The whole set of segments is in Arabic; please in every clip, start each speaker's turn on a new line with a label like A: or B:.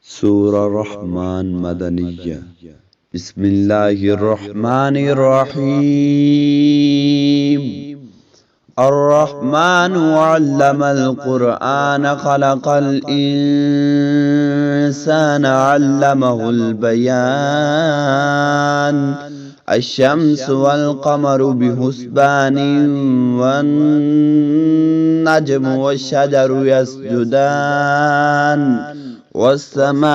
A: سورة الرحمن مدنية. بسم الله الرحمن الرحيم. الرحمن علم القرآن خلق الإنسان علمه البيان. الشمس والقمر بحسبان والنجم والشجر يسجدان والسماء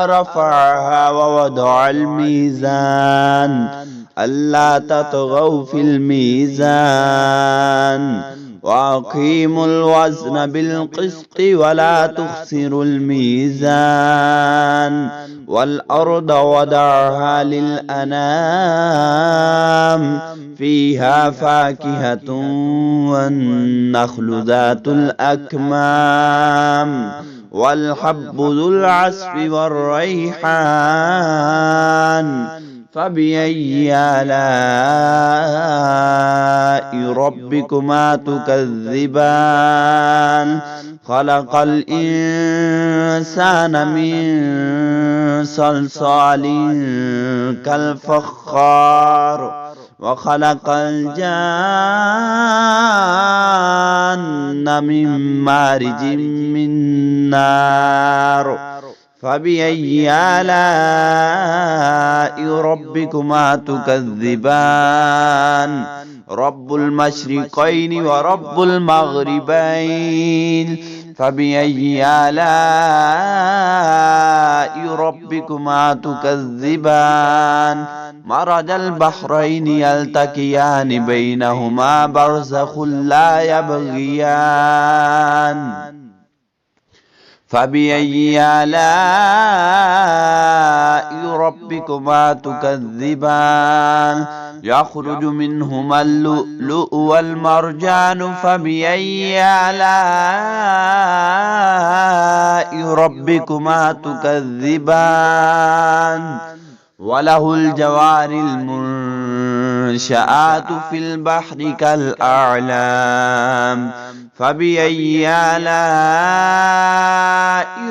A: رفعها ووضع الميزان ألا تطغوا في الميزان وأقيموا الوزن بالقسط ولا تخسروا الميزان والأرض وضعها للأنام فيها فاكهة والنخل ذات الأكمام والحب ذو العصف والريحان فبأي آلاء ربكما تكذبان. خلق الإنسان من صلصال كالفخار وخلق الجان من مارج من نار فبأي آلاء ربكما تكذبان. رب المشرقين ورب المغربين فبأي آلاء ربكما تكذبان. مرج البحرين يلتقيان بينهما برزخ لا يبغيان فبأي آلاء ربكما تكذبان. يخرج منهما اللؤلؤ والمرجان فبأي آلاء ربكما تكذبان. وله الجوار المنشآت في البحر كالأعلام فبأي آلاء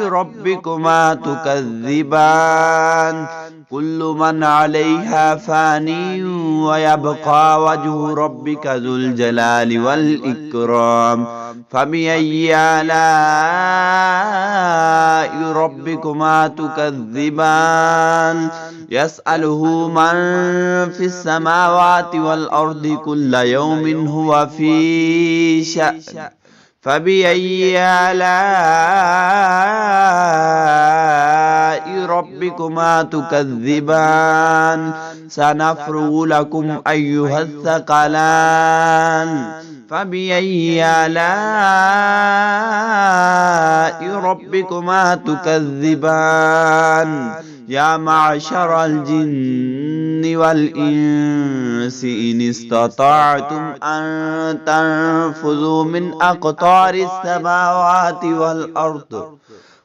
A: ربكما تكذبان. كل من عليها فاني ويبقى وجه ربك ذو الجلال والإكرام فبأي آلاء ربكما تكذبان. يسأله من في السماوات والأرض كل يوم هو في شأن فبأي آلاء ربكما تكذبان. سنفرغ لكم أيها الثقلان فبأي آلاء ربكما تكذبان. يا معشر الجن والإنس إن استطعتم أن تنفذوا من أقطار السماوات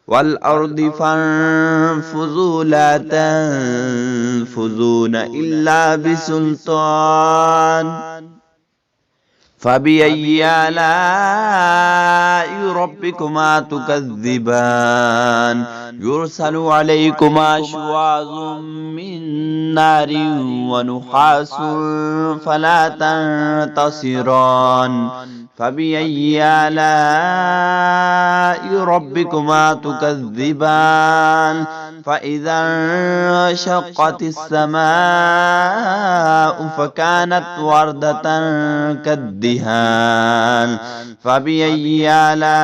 A: والأرض فانفذوا لا تنفذون إلا بسلطان فبأي آلاء ربكما تكذبان. يرسل عليكما شواظ من نار ونحاس فلا تنتصران فبأي آلاء ربكما تكذبان. فإذا انشقت السماء فكانت وردة كالدهان فبأي آلاء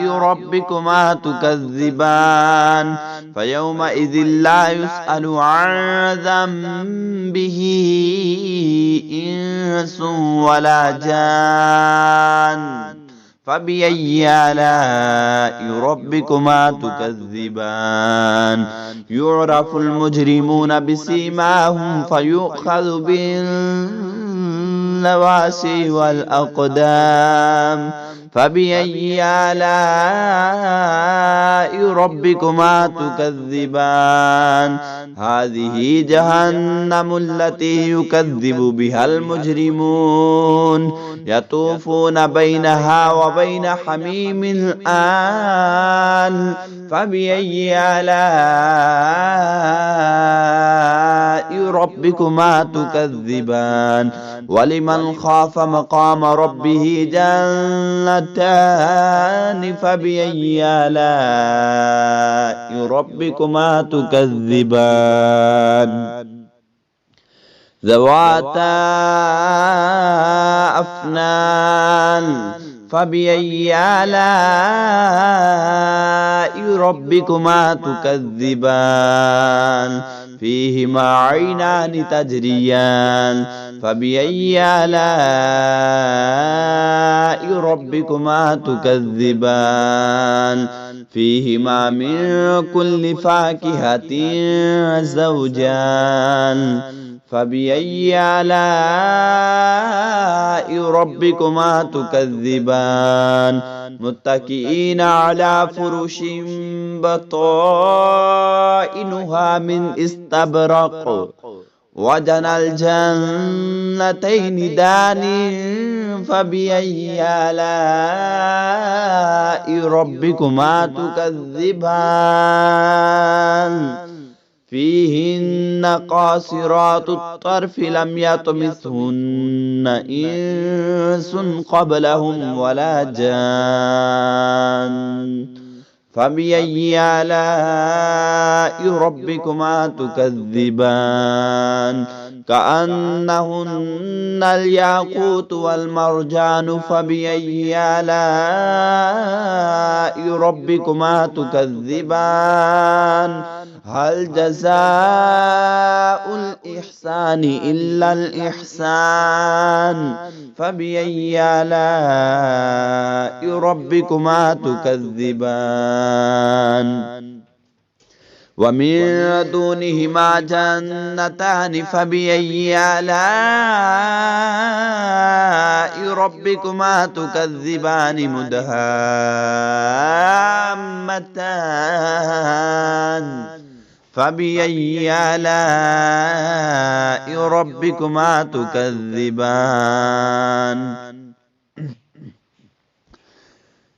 A: ربكما تكذبان. فيومئذ لا يسأل عن ذنبه إنس ولا جان فبأي آلاء ربكما تكذبان. يعرف المجرمون بسيماهم فيؤخذ بالنواسي والأقدام فبأي آلاء ربكما تكذبان هذه جهنم التي يكذب بها المجرمون يطوفون بينها وبين حميم آن فبأي آلاء ربكما تكذبان ولمن خاف مقام ربه جنتان فبأي آلاء ربكما تكذبان ذواتا أفنان فبأي آلاء ربكما تكذبان فيهما عينان تجريان فبأي آلاء ربكما تكذبان فيهما من كل فاكهة زوجان فبأي آلاء ربكما تكذبان متكئين على فرش بطائنها من استبرق وجنى الجنتين دان فبأي آلاء ربكما تكذبان فيهن قاصرات الطرف لم يطمثهن إنس قبلهم ولا جان فبأي آلاء ربكما تكذبان كأنهن الياقوت والمرجان فبأي آلاء ربكما تكذبان هل جزاء الإحسان إلا الإحسان فبأي آلاء ربكما تكذبان ومن دونهما جنتان فبأي آلاء ربكما تكذبان مدهامتان فبأي آلاء ربكما تكذبان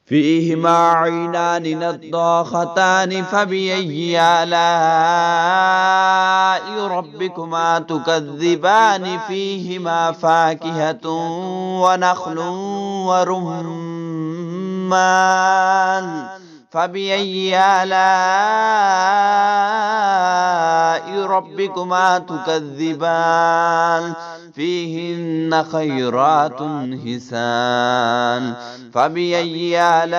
A: فيهما عينان نضاختان فبأي آلاء ربكما تكذبان فيهما فاكهة ونخل ورمان فبأي آلاء ربكما تكذبان فيهن خيرات حسان فبأي آلاء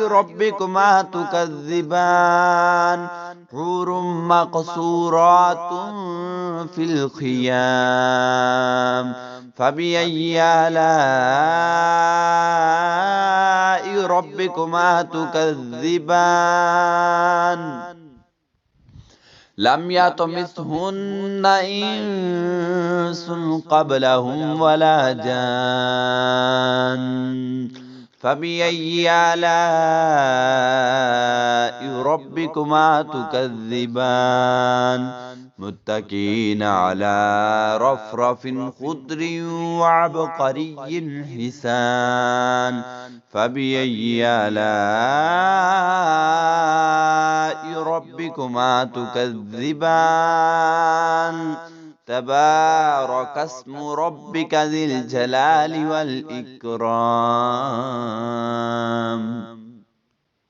A: ربكما تكذبان حور مقصورات في الخيام فبأي آلاء ربكما تكذبان لم يطمثهن إنس قبلهم ولا جان فبأي آلاء ربكما تكذبان متكئين على رفرف خضر وعبقري حسان فبأي آلاء ربكما تكذبان تبارك اسم ربك ذي الجلال والإكرام